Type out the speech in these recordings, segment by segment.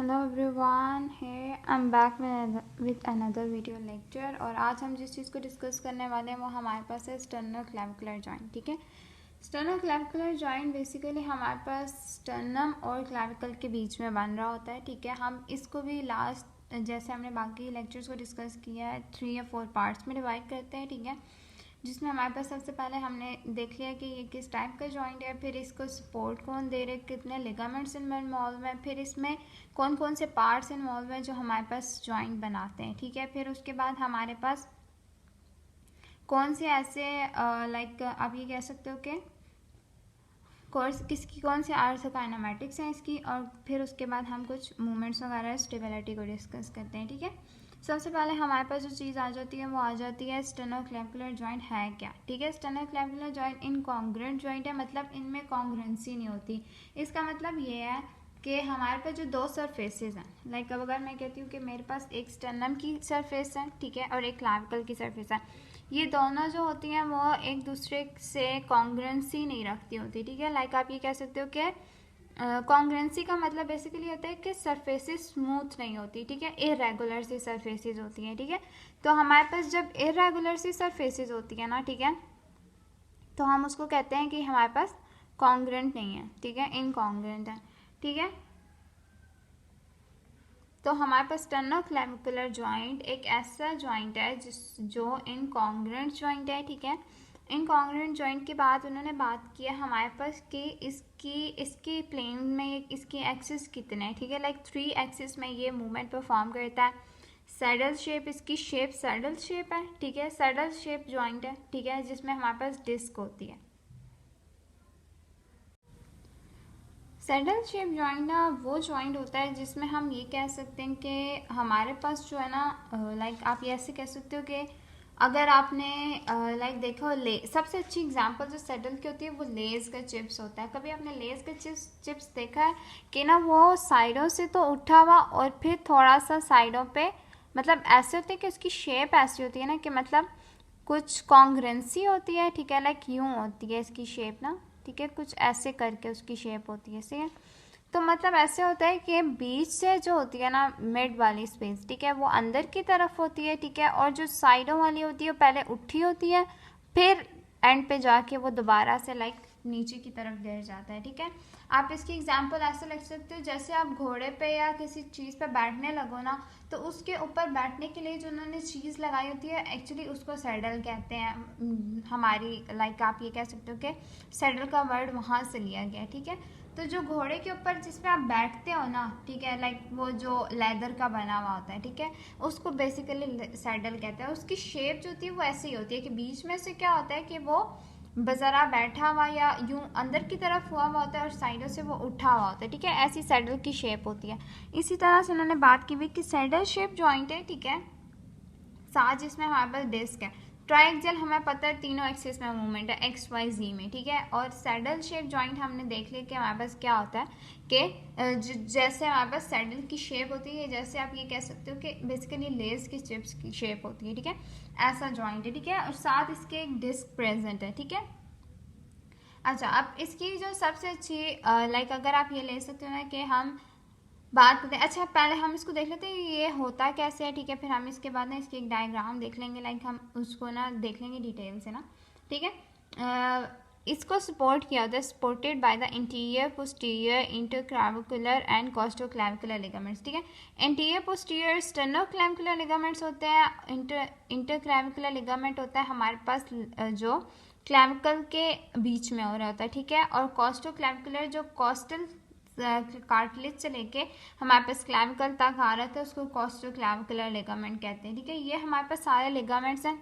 Hello everyone, है I am back with another video lecture. और आज हम जिस चीज़ को डिस्कस करने वाले हैं वो हमारे पास है स्टर्नम क्लैविकुलर जॉइंट। ठीक है, स्टर्नम क्लैविकुलर जॉइंट बेसिकली हमारे पास स्टर्नम और क्लैविकल के बीच में बन रहा होता है। ठीक है, हम इसको भी लास्ट जैसे हमने बाकी लेक्चर्स को डिस्कस किया है 3 या 4 पार्ट्स में डिवाइड करते हैं। ठीक है, जिसमें हमारे पास सबसे पहले हमने देख लिया कि ये किस टाइप का जॉइंट है, फिर इसको सपोर्ट कौन दे रहे, कितने लिगामेंट्स इनमें इन्वॉल्व हैं, फिर इसमें कौन कौन से पार्ट्स इन्वॉल्व हैं जो हमारे पास जॉइंट बनाते हैं। ठीक है, फिर उसके बाद हमारे पास कौन से ऐसे लाइक आप ये कह सकते हो कि कोर्स किसकी कौन से आर्थोकाइनेमेटिक्स हैं इसकी, और फिर उसके बाद हम कुछ मूवमेंट्स वगैरह स्टेबिलिटी को डिस्कस करते हैं। ठीक है, सबसे पहले हमारे पास जो चीज़ आ जाती है वो आ जाती है स्टेनोक्लैविकुलर जॉइंट है क्या। ठीक है, स्टेनोक्लैविकुलर जॉइंट इनकॉन्ग्रुएंट जॉइंट है, मतलब इनमें कॉन्ग्रुएंसी नहीं होती। इसका मतलब ये है कि हमारे पास जो दो सरफेसेस हैं, लाइक अब अगर मैं कहती हूँ कि मेरे पास एक स्टर्नम की सरफेस है, ठीक है, और एक क्लैविकल की सरफेस है, ये दोनों जो होती हैं वो एक दूसरे से कॉन्ग्रुएंसी नहीं रखती होती। ठीक है, लाइक आप ये कह सकते हो कि कॉन्ग्रुएंसी का मतलब बेसिकली होता है कि सरफेसेस स्मूथ नहीं होती। ठीक है, इरेगुलर सी सरफेसेस होती हैं। ठीक है, तो हमारे पास जब इरेगुलर सी सरफेसेस होती है ना, ठीक है, तो हम उसको कहते हैं कि हमारे पास कॉन्ग्रुएंट नहीं है। ठीक है, इनकॉन्ग्रुएंट है। ठीक है, तो हमारे पास स्टेनोक्लैविकुलर जॉइंट एक ऐसा जॉइंट है जो इनकॉन्ग्रुएंट जॉइंट है। ठीक है, इनकॉन्ग्रुएंट जॉइंट के बाद उन्होंने बात किया हमारे पास कि इसकी प्लेन में इसकी एक्सिस कितने हैं। ठीक है, लाइक 3 एक्सिस में ये मूवमेंट परफॉर्म करता है। सैडल शेप, इसकी शेप सैडल शेप है। ठीक है, सैडल शेप जॉइंट है। ठीक है, जिसमें हमारे पास डिस्क होती है। सैडल शेप जॉइंट ना वो जॉइंट होता है जिसमें हम ये कह सकते हैं कि हमारे पास जो है ना, लाइक आप ये ऐसे कह सकते हो कि अगर आपने लाइक देखो सबसे अच्छी एग्जांपल जो सैडल की होती है वो लेस का चिप्स होता है। कभी आपने लेस का चिप्स देखा है कि ना वो साइडों से तो उठा हुआ और फिर थोड़ा सा साइडों पे मतलब ऐसे होते हैं कि उसकी शेप ऐसी होती है ना कि मतलब कुछ कॉन्ग्रुएंसी होती है। ठीक है, लाइक यूँ होती है इसकी शेप ना, ठीक है, कुछ ऐसे करके उसकी शेप होती है। ठीक है, तो मतलब ऐसे होता है कि बीच से जो होती है ना मिड वाली स्पेस, ठीक है, वो अंदर की तरफ होती है। ठीक है, और जो साइडों वाली होती है वो पहले उठी होती है, फिर एंड पे जाके वो दोबारा से लाइक नीचे की तरफ गिर जाता है। ठीक है, आप इसकी एग्जांपल ऐसे लिख सकते हो जैसे आप घोड़े पे या किसी चीज़ पे बैठने लगो ना, तो उसके ऊपर बैठने के लिए जो उन्होंने चीज़ लगाई होती है एक्चुअली उसको सैडल कहते हैं। हमारी लाइक आप ये कह सकते हो कि सैडल का वर्ड वहाँ से लिया गया। ठीक है, तो जो घोड़े के ऊपर जिसपे आप बैठते हो ना, ठीक है, लाइक वो जो लेदर का बना हुआ होता है, ठीक है, उसको बेसिकली सैडल कहते हैं। उसकी शेप जो होती है वो ऐसी ही होती है कि बीच में से क्या होता है कि वो ज़रा बैठा हुआ या यूं अंदर की तरफ हुआ होता है और साइडों से वो उठा हुआ होता है। ठीक है, ऐसी सैडल की शेप होती है। इसी तरह से उन्होंने बात की हुई कि सैडल शेप जॉइंट है। ठीक है, साथ जिसमें हमारे पास डिस्क है। ट्राइएक्सल हमें पता है तीनों एक्सिस में मूवमेंट है एक्स वाई जी में। ठीक है, और सैडल शेप जॉइंट हमने देख लिया कि हमारे पास क्या होता है कि जैसे हमारे पास सैडल की शेप होती है, जैसे आप ये कह सकते हो कि बेसिकली लेस की चिप्स की शेप होती है। ठीक है, ऐसा जॉइंट है। ठीक है, और साथ इसके एक डिस्क प्रेजेंट है। ठीक है, अच्छा, अब इसकी जो सबसे अच्छी लाइक अगर आप ये ले सकते हो ना कि हम बात करते हैं। अच्छा, पहले हम इसको देख लेते हैं ये होता कैसे है। ठीक है, फिर हम इसके बाद ना इसकी एक डायग्राम देख लेंगे, लाइक हम उसको ना देख लेंगे डिटेल से ना। ठीक है, इसको सपोर्ट किया होता है, supported by the anterior posterior interclavicular and costoclavicular ligaments. ठीक है, इंटीरियर पोस्टीरियर स्टेनोक्लैविकुलर लिगामेंट्स होते हैं, इंटरक्लैविकुलर लिगामेंट होता है हमारे पास जो क्लैविकल के बीच में हो रहा होता है। ठीक है, और कॉस्टोक्लैविकुलर जो कॉस्टल कार्टिलेज से लेके हमारे पास क्लैविकल तक आ रहा था उसको कॉस्टोक्लैविकुलर लिगामेंट कहते हैं। ठीक है, ये हमारे पास सारे लिगामेंट्स हैं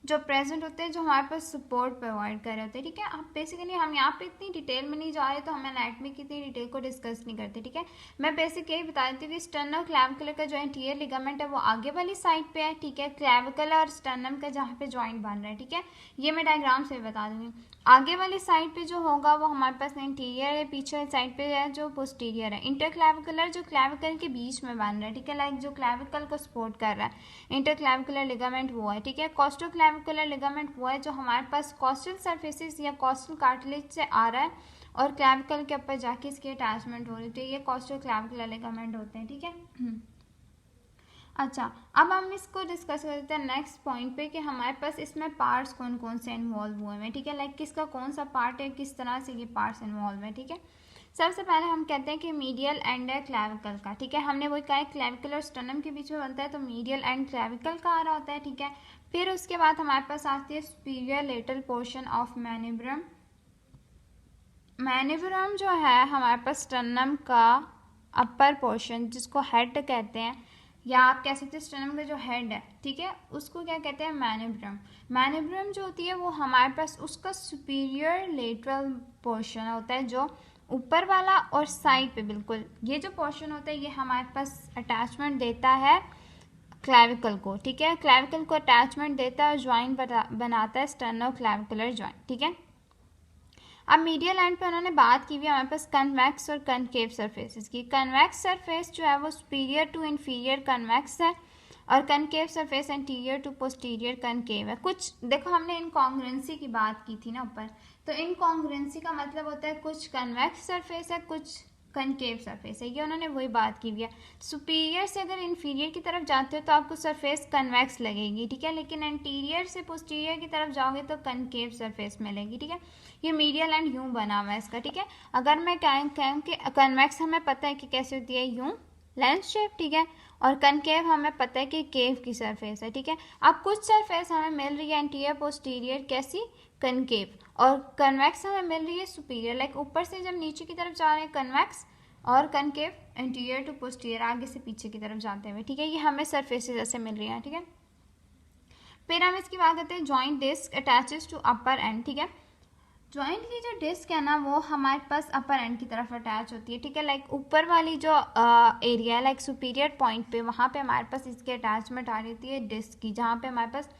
जो प्रेजेंट होते हैं, जो हमारे पास सपोर्ट प्रोवाइड कर रहे होते हैं। ठीक है, अब बेसिकली हम यहाँ पे इतनी डिटेल में नहीं जा रहे, तो हम एनाटॉमी की इतनी डिटेल को डिस्कस नहीं करते। ठीक है, मैं बेसिक यही बता देती हूँ कि स्टर्नोक्लैविकुलर का जो इंटीरियर लिगामेंट है वो आगे वाली साइड पे है। ठीक है, क्लैविकल और स्टर्नम का जहाँ पे जॉइंट बन रहा है, ठीक है, ये मैं डायग्राम से बता दूंगी। आगे वाली साइड पे जो होगा वो हमारे पास इंटीरियर है, पीछे साइड पे है जो पोस्टीरियर है। इंटरक्लैविकुलर जो क्लैविकल के बीच में बन रहा है, ठीक है, लाइक जो क्लैविकल को सपोर्ट कर रहा है, इंटरक्लैविकुलर लिगामेंट वो है। ठीक है, कॉस्टोक्लैविकुलर लिगामेंट वो है जो हमारे पास कॉस्टल सरफेसिस या कॉस्टल कार्टिलेज से आ रहा है और क्लैविकल के ऊपर जाके इसकी अटैचमेंट हो रही थी। ये कॉस्टल क्लैविकुलर लिगामेंट होते हैं, ठीक है। अच्छा, अब हम इसको डिस्कस करते हैं नेक्स्ट पॉइंट पे कि हमारे पास इसमें पार्ट्स कौन कौन से इन्वॉल्व हुए हैं, ठीक है। लाइक किसका कौन सा पार्ट है, किस तरह से ये पार्ट्स इन्वॉल्व है, ठीक है। सबसे पहले हम कहते हैं कि मीडियल एंड है क्लैविकल का, ठीक है। हमने वही कहा है क्लैविकल और स्टर्नम के बीच में बनता है, तो मीडियल एंड क्लैविकल का आ रहा होता है, ठीक है। फिर उसके बाद हमारे पास आती है superior lateral portion of manubrium. Manubrium जो है हमारे पास स्टर्नम का अपर पोर्शन, जिसको हेड कहते हैं, या आप कह सकते हैं स्टर्नम का जो हेड है, ठीक है, उसको क्या कहते हैं, मैनिब्रम। मैनिब्रम जो होती है वो हमारे पास उसका सुपीरियर लेटरल पोर्शन होता है, जो ऊपर वाला और साइड पे बिल्कुल ये जो पोर्शन होता है ये हमारे पास अटैचमेंट देता है क्लैविकल को, ठीक है। क्लैविकल को अटैचमेंट देता है और ज्वाइंट बनाता है स्टर्नो क्लैविकुलर ज्वाइंट, ठीक है। अब मीडियल एंड पे उन्होंने बात की हुई हमारे पास कन्वेक्स और कनकेव सरफेसेस की। कन्वेक्स सरफेस जो है वो सुपीरियर टू इंफीरियर कन्वेक्स है, और concave surface anterior to posterior concave है। कुछ देखो, हमने इनकॉन्ग्रुएंसी की बात की थी ना ऊपर, तो इनकॉन्ग्रुएंसी का मतलब होता है कुछ कन्वेक्स सरफेस है, कुछ कनकेव सरफेस है, ये उन्होंने वही बात की हुई है। सुपीरियर से अगर इंफीरियर की तरफ जाते हो तो आपको सरफेस कन्वेक्स लगेगी, ठीक है, लेकिन एंटीरियर से पोस्टीरियर की तरफ जाओगे तो कनकेव सरफेस मिलेगी, ठीक है। ये मीडियल एंड यूं बना हुआ है इसका, ठीक है। अगर मैं कहूँ कि कन्वेक्स हमें पता है कि कैसे होती है, यूं लेंस शेप, ठीक है, और कनकेव हमें पता है कि केव की सरफेस है, ठीक है। अब कुछ सरफेस हमें मिल रही है एंटीरियर पोस्टीरियर कैसी, कनकेव, और कन्वेक्स हमें मिल रही है सुपीरियर, लाइक ऊपर से जब नीचे की तरफ जा रहे हैं कन्वेक्स, और कनकेव एंटीरियर टू पोस्टीरियर आगे से पीछे की तरफ जाते हुए, ठीक है। ये हमें सरफेसेस ऐसे मिल रही हैं, ठीक है। फिर हम इसकी बात करते हैं joint disc attaches to upper end, ठीक है। जॉइंट की जो डिस्क है ना वो हमारे पास अपर एंड की तरफ अटैच होती है, ठीक है। लाइक ऊपर वाली जो एरिया है, लाइक सुपीरियर पॉइंट पे, वहाँ पे हमारे पास इसकी अटैचमेंट आ रही है डिस्क की, जहाँ पे हमारे पास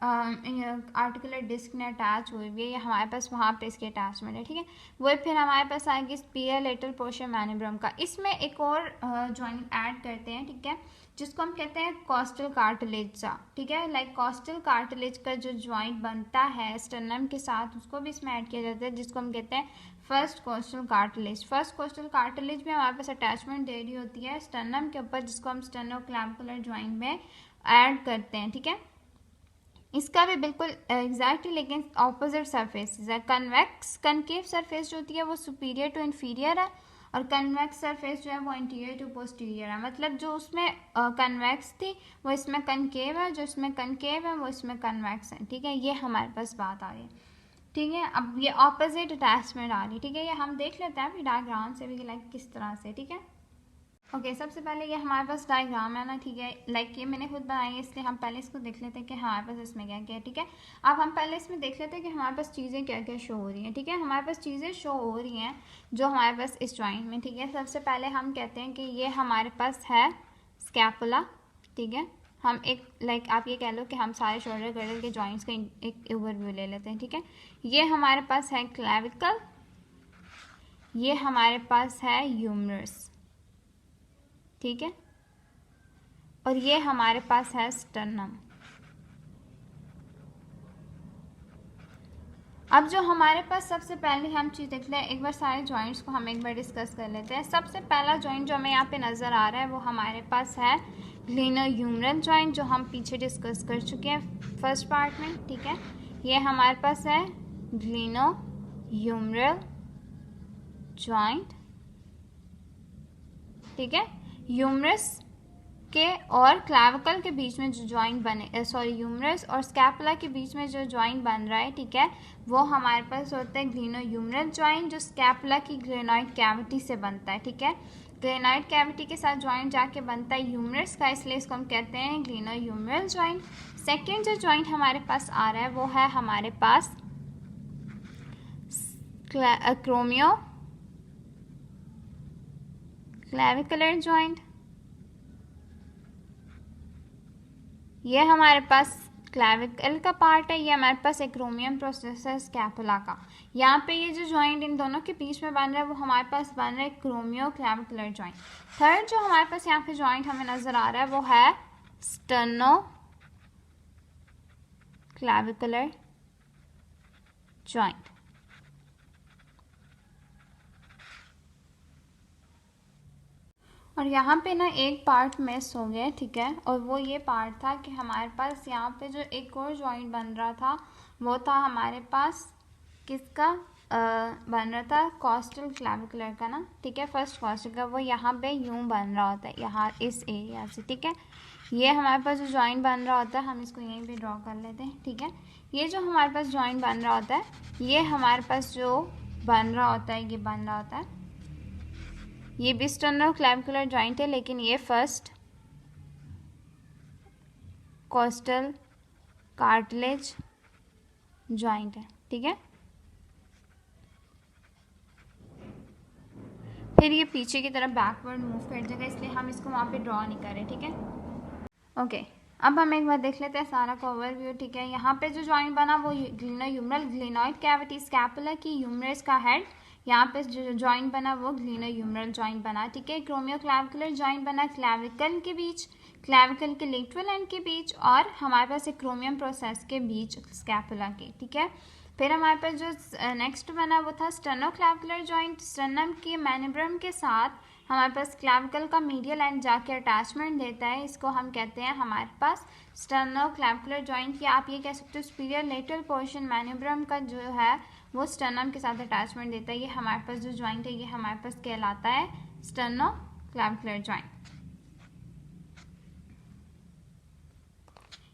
आर्टिकुलर डिस्क ने अटैच हुई हुई है, हमारे पास वहाँ पे इसकी अटैचमेंट है, ठीक है। वो फिर हमारे पास आएगी सुपीरियर लेटरल पोर्शन मैनिब्रम का। इसमें एक और जॉइंट ऐड करते हैं, ठीक है, जिसको हम कहते हैं कॉस्टल कार्टिलेज सा, ठीक है। लाइक कॉस्टल कार्टिलेज का जो जॉइंट बनता है स्टर्नम के साथ, उसको भी इसमें ऐड किया जाता है, जिसको हम कहते हैं first costal cartilage. First costal cartilage में हमारे पास अटैचमेंट दे रही होती है स्टर्नम के ऊपर, जिसको हम स्टर्नोक्लैविकुलर जॉइंट में ऐड करते हैं, ठीक है। इसका भी बिल्कुल एग्जैक्टली लेकिन ऑपोजिट सरफेसेस है। कन्वेक्स कनकेव सरफेस जो होती है वो सुपीरियर टू इन्फीरियर है, और कन्वेक्स सरफेस जो है वो एंटीरियर टू पोस्टीरियर है। मतलब जो उसमें कन्वेक्स थी वो इसमें कनकेव है, जो इसमें कनकेव है वो इसमें कन्वेक्स है, ठीक है। ये हमारे पास बात आ रही है, ठीक है। अब ये ऑपोजिट अटैचमेंट आ रही है, ठीक है। ये हम देख लेते हैं अभी डायग्राम से भी, लाइक किस तरह से, ठीक है। ओके, सबसे पहले ये हमारे पास डायग्राम है ना, ठीक है। लाइक ये मैंने खुद बनाई है, इसलिए हम पहले इसको देख लेते हैं कि हमारे पास इसमें क्या क्या है, ठीक है। अब हम पहले इसमें देख लेते हैं कि हमारे पास चीज़ें क्या क्या शो हो रही हैं, ठीक है। हमारे पास चीज़ें शो हो रही हैं जो हमारे पास इस जॉइंट में, ठीक है। सबसे पहले हम कहते हैं कि ये हमारे पास है स्कैपुला, ठीक है। हम एक लाइक आप ये कह लो कि हम सारे शोल्डर गर्डल के जॉइंट्स का एक ओवरव्यू ले लेते हैं, ठीक है। ये हमारे पास है क्लैविकल, ये हमारे पास है ह्यूमरस, ठीक है, और ये हमारे पास है स्टर्नम। अब जो हमारे पास सबसे पहले हम चीज़ देख लें, एक बार सारे जॉइंट्स को हम एक बार डिस्कस कर लेते हैं। सबसे पहला जॉइंट जो हमें यहाँ पे नज़र आ रहा है वो हमारे पास है ग्लिनोह्यूमरल जॉइंट, जो हम पीछे डिस्कस कर चुके हैं फर्स्ट पार्ट में, ठीक है। ये हमारे पास है ग्लिनोह्यूमरल जॉइंट, ठीक है। ह्यूमरस के और क्लैविकल के बीच में जो जॉइंट बने, ह्यूमरस और स्कैपुला के बीच में जो जॉइंट बन रहा है, ठीक है, वो हमारे पास होता है ग्लिनोह्यूमरल जॉइंट, जो स्कैपुला की ग्लेनॉइड कैविटी से बनता है, ठीक है। ग्लेनॉइड कैविटी के साथ जॉइंट जाके बनता है ह्यूमरस का, इसलिए इसको हम कहते हैं ग्लिनोह्यूमरल जॉइंट। सेकेंड जो जॉइंट हमारे पास आ रहा है वो है हमारे पास क्रोमियो क्लैविकुलर जॉइंट। ये हमारे पास क्लैविकल का पार्ट है, ये हमारे पास एक्रोमियम प्रोसेस है स्कैपुला का। यहाँ पे ये जो जॉइंट इन दोनों के बीच में बन रहा है वो हमारे पास बन रहा है क्रोमियो क्लैविकुलर जॉइंट। थर्ड जो हमारे पास यहाँ पे जॉइंट हमें नजर आ रहा है वो है स्टर्नो क्लैविकुलर जॉइंट, और यहाँ पे ना एक पार्ट मिस हो गया, ठीक है, और वो ये पार्ट था कि हमारे पास यहाँ पे जो एक और जॉइंट बन रहा था वो था हमारे पास किसका बन रहा था, कॉस्टल क्लैविकुलर का ना, ठीक है, फर्स्ट कॉस्टल का। वो यहाँ पे यूं बन रहा होता है, यहाँ इस एरिया से, ठीक है। ये हमारे पास जो जॉइंट बन रहा होता है, हम इसको यहीं पे ड्रॉ कर लेते हैं, ठीक है। ये जो हमारे पास जॉइंट बन रहा होता है, ये हमारे पास जो बन रहा होता है, ये बन रहा होता है, ये भी स्टर्नोक्लैविकुलर जॉइंट है, लेकिन ये फर्स्ट कोस्टल कार्टिलेज जॉइंट है, ठीक है। फिर ये पीछे की तरफ बैकवर्ड मूव कर जाएगा, इसलिए हम इसको वहाँ पे ड्रॉ नहीं करें, ठीक है। ओके, अब हम एक बार देख लेते हैं सारा का ओवरव्यू, ठीक है। यहाँ पे जो जॉइंट बना वो ग्लिनोह्यूमरल ग्लिनॉइड कैविटी स्कैपुला की ह्यूमरस का हेड, यहाँ पे जो जॉइंट बना वो ग्लिनोह्यूमरल जॉइंट बना, ठीक है। क्रोमियोक्लैविकुलर जॉइंट बना क्लैविकल के बीच, क्लैविकल के लेटरल एंड के बीच, और हमारे पास एक क्रोमियम प्रोसेस के बीच स्कैपुला के, ठीक है। फिर हमारे पास जो नेक्स्ट बना वो था स्टर्नोक्लैविकुलर जॉइंट, स्टर्नम के मैनिब्रम के साथ हमारे पास क्लैविकल का मीडियल एंड जाके अटैचमेंट देता है, इसको हम कहते हैं हमारे पास स्टर्नोक्लैविकुलर जॉइंट, या आप ये कह सकते हो सुपीरियर लेटरल पोर्शन मैनिब्रम का जो है वो स्टर्नम के साथ अटैचमेंट देता है। ये हमारे पास जो जॉइंट है ये हमारे पास कहलाता है स्टर्नोक्लैविकुलर जॉइंट।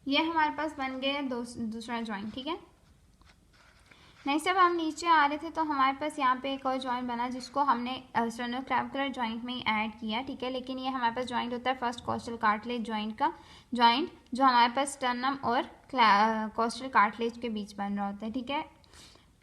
ये हमारे पास बन गया दूसरा जॉइंट, ठीक है। नेक्स्ट जब हम नीचे आ रहे थे तो हमारे पास यहाँ पे एक और जॉइंट बना जिसको हमने स्टर्नोक्लैविकुलर जॉइंट में ही ऐड किया, ठीक है। लेकिन ये हमारे पास जॉइंट होता है फर्स्ट कोस्टल कार्टिलेज जॉइंट का जॉइंट, जो हमारे पास स्टर्नम और कोस्टल कार्टिलेज के बीच बन रहा होता है, ठीक है।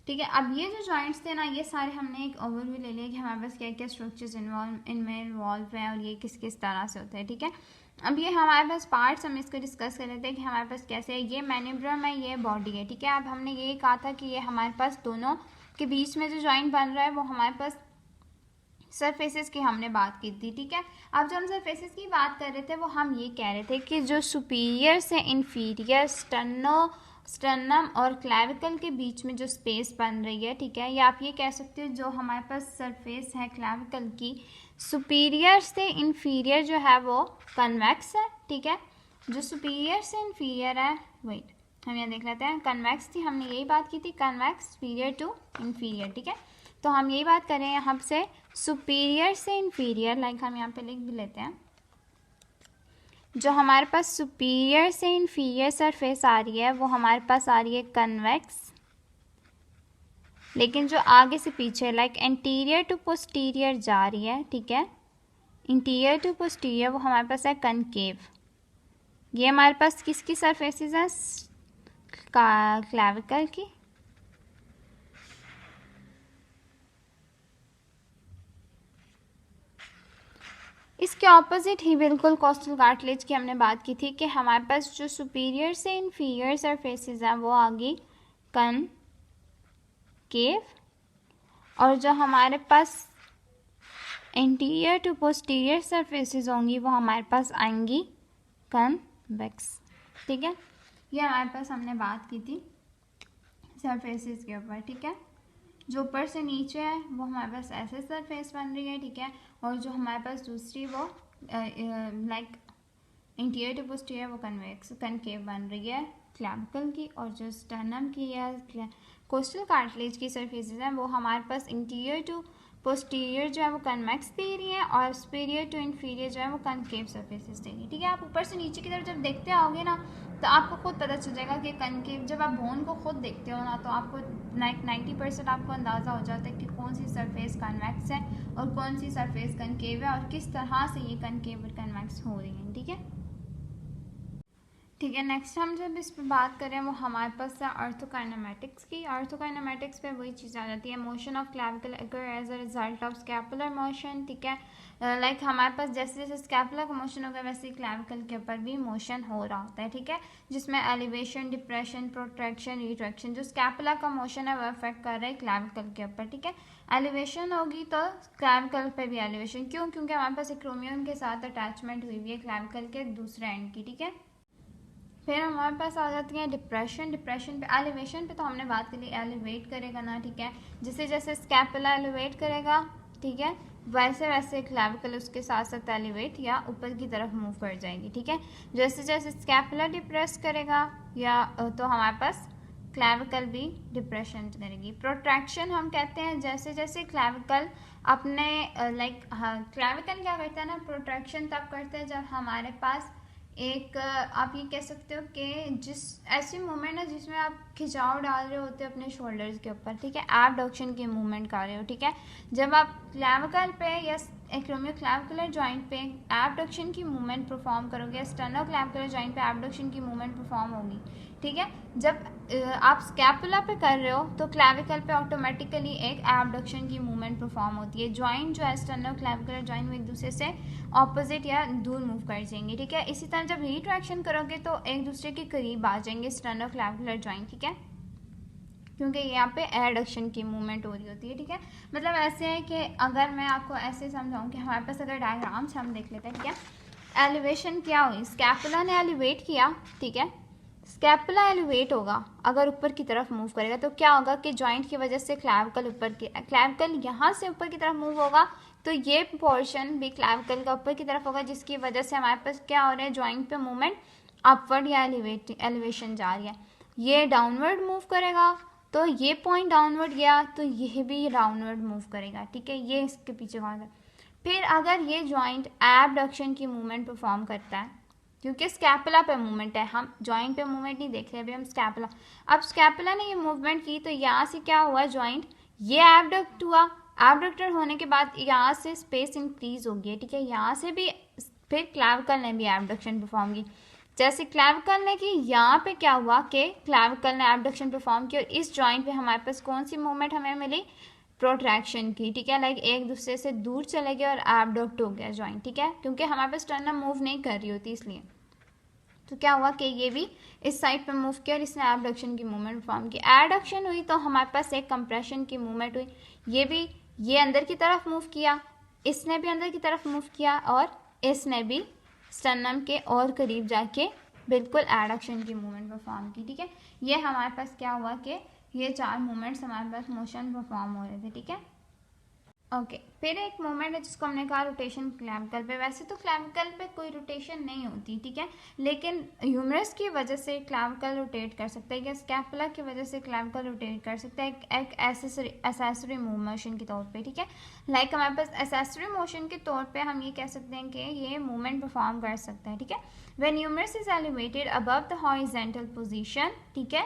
ठीक है, अब ये जो जॉइंट्स थे ना, ये सारे हमने एक ओवरव्यू ले लिया कि हमारे पास क्या क्या स्ट्रक्चर्स इनमें इन्वॉल्व हैं और ये किस किस तरह से होते हैं, ठीक है। अब ये हमारे पास पार्ट्स, हम इसको डिस्कस कर लेते हैं कि हमारे पास कैसे है। ये मैनिब्रम है, ये बॉडी है, ठीक है। अब हमने ये कहा था कि ये हमारे पास दोनों के बीच में जो जॉइंट बन रहा है वो हमारे पास सरफेसेस की हमने बात की थी, ठीक है। अब जो हम सरफेसेस की बात कर रहे थे वो हम ये कह रहे थे कि जो सुपीरियर से इंफीरियर स्टर्नम और क्लैविकल के बीच में जो स्पेस बन रही है, ठीक है, या आप ये कह सकते हो जो हमारे पास सरफेस है क्लैविकल की, सुपीरियर से इंफीरियर जो है वो कन्वेक्स है, ठीक है। जो सुपीरियर से इंफीरियर है, वेट हम यहाँ देख लेते हैं, कन्वेक्स थी, हमने यही बात की थी, कन्वेक्स सुपीरियर टू इंफीरियर, ठीक है। तो हम यही बात करें यहाँ से सुपीरियर से इंफीरियर, लाइक हम यहाँ पे लिख भी लेते हैं, जो हमारे पास सुपीरियर से इंफीरियर सरफेस आ रही है वो हमारे पास आ रही है कन्वेक्स, लेकिन जो आगे से पीछे लाइक एंटीरियर टू पोस्टीरियर जा रही है, ठीक है, इंटीरियर टू पोस्टीरियर, वो हमारे पास है कनकेव। ये हमारे पास किसकी सरफेसेस हैं, क्लैविकल की। इसके ऑपोजिट ही बिल्कुल कोस्टल कार्टिलेज की हमने बात की थी कि हमारे पास जो सुपीरियर से इंफीरियर सरफेसेस हैं वो आ गई कनकेव, और जो हमारे पास इंटीरियर टू पोस्टीरियर सरफेसेस होंगी वो हमारे पास आएंगी कन्वेक्स, ठीक है। ये हमारे पास हमने बात की थी सरफेसेस के ऊपर, ठीक है। जो ऊपर से नीचे है वो हमारे पास ऐसे सरफेस बन रही है, ठीक है, और जो हमारे पास दूसरी वो लाइक इंटीरियर टू पोस्टीरियर वो कनकेव बन रही है क्लैविकल की, और जो स्टर्नम की या कोस्टल कार्टिलेज की सरफेसेस हैं वो हमारे पास इंटीरियर टू पोस्टीरियर जो है वो कन्वेक्स दे रही है, और सुपीरियर टू इंफीरियर जो है वो कनकेव सरफेसेस दे रही है, ठीक है। आप ऊपर से नीचे की तरफ जब देखते आओगे ना तो आपको खुद पता चल जाएगा कि कनकेव, जब आप बोन को खुद देखते हो ना तो आपको 90% आपको अंदाज़ा हो जाता है कि कौन सी सरफेस कन्वेक्स है और कौन सी सरफेस कनकेव है और किस तरह से ये कनकेव और कन्वेक्स हो रही हैं, ठीक है। ठीक है, नेक्स्ट हम जब इस पर बात करें वो हमारे पास है ऑर्थोकाइनेमेटिक्स की। ऑर्थोकाइनेमेटिक्स पे वही चीज़ आ जाती है, मोशन ऑफ क्लैविकल अगर as a result of scapular motion, ठीक है। लाइक हमारे पास जैसे जैसे स्कैपुलर का मोशन होगा वैसे ही क्लैविकल के ऊपर भी मोशन हो रहा होता है, ठीक है, जिसमें एलिवेशन, डिप्रेशन, प्रोट्रैक्शन, रिट्रैक्शन, जो स्कैपुलर का मोशन है वो अफेक्ट कर रहा है क्लैविकल के ऊपर, ठीक है। एलिवेशन होगी तो क्लैविकल पे भी एलिवेशन, क्यों, क्योंकि हमारे पास एक क्रोमियम के साथ अटैचमेंट हुई हुई है क्लैविकल के दूसरे एंड की, ठीक है। फिर हमारे पास आ जाती है डिप्रेशन। डिप्रेशन पे, एलिवेशन पे तो हमने बात करी, एलिवेट करेगा ना, ठीक है, जैसे जैसे स्कैपुला एलिवेट करेगा, ठीक है, वैसे वैसे क्लैविकल उसके साथ साथ एलिवेट या ऊपर की तरफ मूव कर जाएगी, ठीक है। जैसे जैसे स्कैपुला डिप्रेस करेगा या तो हमारे पास क्लैविकल भी डिप्रेशन करेगी। प्रोट्रैक्शन हम कहते हैं जैसे जैसे क्लैविकल अपने क्लैविकल क्या करता है ना, प्रोट्रैक्शन तब करता है जब हमारे पास एक आप ये कह सकते हो कि जिस ऐसी मूवमेंट है जिसमें आप खिंचाव डाल रहे होते हो अपने शोल्डर्स के ऊपर, ठीक है, एबडक्शन की मूवमेंट कर रहे हो, ठीक है। जब आप क्लैविकल पे या एक्रोमियोक्लैविकुलर जॉइंट पे एबडक्शन की मूवमेंट परफॉर्म करोगे, स्टर्नोक्लैविकुलर जॉइंट पे एबडक्शन की मूवमेंट परफॉर्म होगी, ठीक है। जब आप स्कैपुला पे कर रहे हो तो क्लैविकल पे ऑटोमेटिकली एक एबडक्शन की मूवमेंट परफॉर्म होती है। जॉइंट जो है स्टर्नोक्लैविकुलर जॉइंट वो एक दूसरे से ऑपोजिट या दूर मूव कर जाएंगे, ठीक है। इसी तरह जब रिट्रैक्शन करोगे तो एक दूसरे के करीब आ जाएंगे स्टर्नोक्लैविकुलर जॉइंट, ठीक है, क्योंकि यहाँ पे एडक्शन की मूवमेंट हो रही होती है, ठीक है। मतलब ऐसे है कि अगर मैं आपको ऐसे समझाऊँ कि हमारे पास अगर डायग्राम से हम देख लेते हैं, ठीक है। एलिवेशन क्या हुई, स्कैपुला ने एलिवेट किया, ठीक है। स्कैपुला एलिवेट होगा अगर ऊपर की तरफ मूव करेगा तो क्या होगा कि जॉइंट की वजह से क्लैविकल क्लैविकल यहाँ से ऊपर की तरफ मूव होगा तो ये पोर्शन भी क्लैविकल का ऊपर की तरफ होगा, जिसकी वजह से हमारे पास क्या हो रहा है, जॉइंट पे मूवमेंट अपवर्ड या एलिवेशन जा रही है। ये डाउनवर्ड मूव करेगा तो ये पॉइंट डाउनवर्ड गया तो ये भी डाउनवर्ड मूव करेगा, ठीक है। ये इसके पीछे कौन सा, फिर अगर ये जॉइंट एबडक्शन की मूवमेंट परफॉर्म करता है, क्योंकि स्कैपुला पे मूवमेंट है, हम जॉइंट पे मूवमेंट नहीं देख रहे अभी, हम स्कैपुला। अब स्कैपुला ने ये मूवमेंट की तो यहाँ से क्या हुआ, जॉइंट ये एबडक्ट हुआ, एबडक्टर होने के बाद यहाँ से स्पेस इंक्रीज हो गई, ठीक है। यहाँ से भी फिर क्लैविकल ने भी एबडक्शन परफॉर्म की, जैसे क्लैविकल ने की, यहाँ पे क्या हुआ कि क्लैविकल ने एबडक्शन परफॉर्म की और इस जॉइंट पे हमारे पास कौन सी मूवमेंट हमें मिली, प्रोट्रैक्शन की, ठीक है। लाइक एक दूसरे से दूर चले गए और एबडक्ट हो गया जॉइंट, ठीक है, क्योंकि हमारे पास स्टर्नम मूव नहीं कर रही होती इसलिए। तो क्या हुआ कि ये भी इस साइड पे मूव किया और इसने एबडक्शन की मूवमेंट परफॉर्म की। एडक्शन हुई तो हमारे पास एक कंप्रेशन की मूवमेंट हुई, ये अंदर की तरफ मूव किया, इसने भी अंदर की तरफ मूव किया और इसने भी स्टर्नम के और करीब जाके बिल्कुल एडक्शन की मूवमेंट परफॉर्म की, ठीक है। ये हमारे पास क्या हुआ कि ये चार मूवमेंट्स हमारे पास मोशन परफॉर्म हो रहे थे, ठीक है। ओके, फिर एक मोमेंट है जिसको हमने कहा रोटेशन क्लैविकल पे। वैसे तो क्लैविकल पे कोई रोटेशन नहीं होती, ठीक है, लेकिन ह्यूमरस की वजह से क्लैविकल रोटेट कर सकता है या स्कैपुला की वजह से क्लैविकल रोटेट कर सकता है एक एसेसरी मूव मोशन के तौर पे, ठीक है। लाइक हमारे पास एसेसरी मोशन के तौर पे हम ये कह सकते हैं कि ये मूवमेंट परफॉर्म कर सकता है, ठीक है। When humerus is elevated above the horizontal position, ठीक है।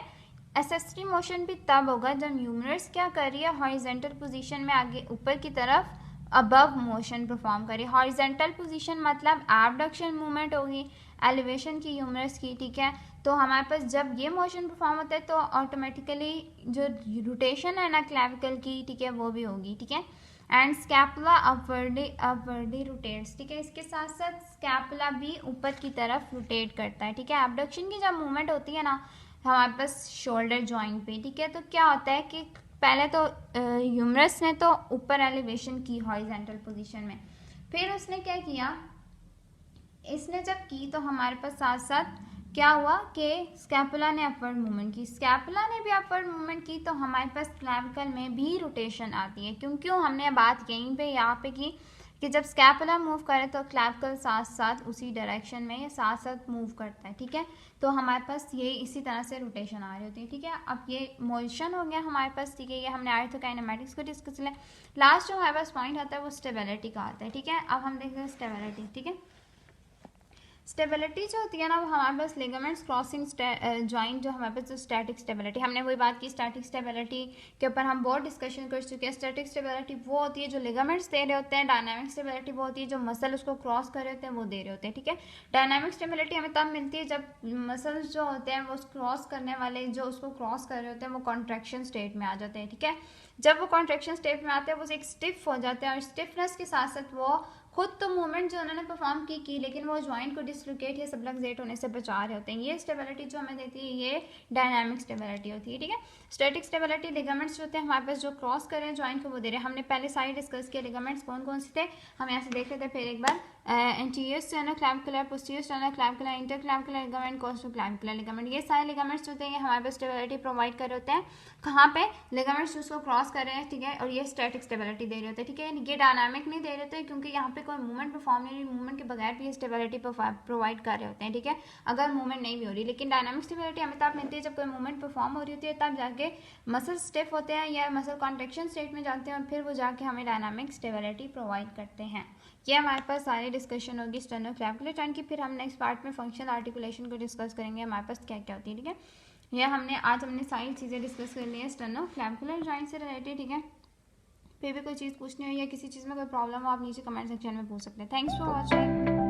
एसेसरी मोशन भी तब होगा जब ह्यूमरस क्या कर रही है, हॉरिजॉन्टल पोजीशन में आगे ऊपर की तरफ अबव मोशन परफॉर्म कर रही है। हॉरिजॉन्टल पोजीशन मतलब एबडक्शन मूवमेंट होगी एलिवेशन की ह्यूमरस की, ठीक है। तो हमारे पास जब ये मोशन परफॉर्म होता है तो ऑटोमेटिकली जो रोटेशन है ना क्लैविकल की, ठीक है, वो भी होगी, ठीक है। एंड स्कैपुला अपवर्डली रोटेट्स, ठीक है। इसके साथ साथ स्कैपुला भी ऊपर की तरफ रोटेट करता है, ठीक है। एबडक्शन की जब मूवमेंट होती है ना हमारे पास शोल्डर जॉइंट पे, ठीक है, तो क्या होता है कि पहले तो ह्यूमरस ने तो ऊपर एलिवेशन की हॉरिजॉन्टल पोजीशन में, फिर उसने क्या किया, इसने जब की तो हमारे पास साथ साथ क्या हुआ कि स्कैपुला ने अपवर्ड मूवमेंट की। स्कैपुला ने भी अपवर्ड मूवमेंट की तो हमारे पास क्लैविकल में भी रोटेशन आती है। क्यों हमने बात यहीं पे यहाँ पे की कि जब स्कैपुला मूव करे तो क्लैविकल साथ साथ उसी डायरेक्शन में या साथ साथ मूव करता है, ठीक है। तो हमारे पास ये इसी तरह से रोटेशन आ रही होती है, ठीक है। अब ये मोशन हो गया हमारे पास, ठीक है, ये हमने आर्थोकाइनेमैटिक्स को डिस्कस किया। लास्ट जो हमारे पास पॉइंट आता है वो स्टेबिलिटी का आता है, ठीक है। अब हम देखते हैं स्टेबिलिटी, ठीक है। स्टेबिलिटी जो होती है ना वो हमारे पास लिगामेंट्स क्रॉसिंग जॉइंट, जो हमारे पास जो स्टैटिक स्टेबिलिटी, हमने वही बात की स्टैटिक स्टेबिलिटी के ऊपर हम बहुत डिस्कशन कर चुके हैं। स्टैटिक स्टेबिलिटी वो होती है जो लिगामेंट्स दे रहे होते हैं, डायनामिक स्टेबिलिटी वो होती है जो मसल उसको क्रॉस कर रहे होते हैं वो दे रहे होते हैं, ठीक है। डायनामिक स्टेबिलिटी हमें तब मिलती है जब मसल्स जो होते हैं वो क्रॉस करने वाले जो उसको क्रॉस कर रहे होते हैं वो कॉन्ट्रैक्शन स्टेट में आ जाते हैं, ठीक है। जब वो कॉन्ट्रैक्शन स्टेट में आते हैं वो एक स्टिफ हो जाते हैं और स्टिफनेस के साथ साथ वो खुद तो मूवमेंट जो उन्होंने परफॉर्म की लेकिन वो जॉइंट को डिसलोकेट या सबलक्सेट होने से बचा रहे होते हैं। ये स्टेबिलिटी जो हमें देती है ये डायनामिक स्टेबिलिटी होती है, ठीक है। स्टैटिक स्टेबिलिटी लिगामेंट्स जो होते हैं हमारे पास जो क्रॉस कर रहे हैं जॉइंट को वो दे रहे हैं। हमने पहले साइड डिस्कस किया लिगामेंट्स कौन कौन से थे, हम यहाँ से देख लेते हैं फिर एक बार। एंटीरियर स्टेनोक्लेविकुलर, पोस्टीरियर स्टेनोक्लेविकुलर, इंटरक्लेविकुलर लिगामेंट, कोस्टोक्लेविकुलर लिगामेंट, ये सारे लिगामेंट्स होते हैं, ये हमारे पास स्टेबिलिटी प्रोवाइड कर रहे होते हैं। कहाँ पे? लिगामेंट्स उसको क्रॉस कर रहे हैं, ठीक है, और ये स्टैटिक स्टेबिलिटी दे रहे होते हैं, ठीक है। ये डायनामिक नहीं दे रहे होते क्योंकि यहाँ पे कोई मूवमेंट परफॉर्म नहीं, मूवमेंट के बगैर भी ये स्टेबिलिटी प्रोवाइड कर रहे होते हैं, ठीक है, अगर मूवमेंट नहीं भी हो रही। लेकिन डायनामिक स्टेबिलिटी हमें तब मिलती है जब कोई मूवमेंट परफॉर्म हो रही होती है, तब जाके मसल स्टिफ होते हैं या मसल कॉन्ट्रेक्शन स्टेट में जाते हैं और फिर वो जाके हमें डायनामिक स्टेबिलिटी प्रोवाइड करते हैं। ये हमारे पास सारी डिस्कशन होगी स्टेनोक्लेविकुलर जॉइंट की। फिर हम नेक्स्ट पार्ट में फंक्शनल आर्टिकुलेशन को डिस्कस करेंगे, हमारे पास क्या क्या होती है, ठीक है। ये आज हमने सारी चीज़ें डिस्कस कर ली है स्टेनोक्लेविकुलर जॉइंट से रिलेटेड, ठीक है। फिर भी कोई चीज़ पूछनी हो या किसी चीज़ में कोई प्रॉब्लम हो, आप नीचे कमेंट सेक्शन में पूछ सकते हैं। Thanks for watching.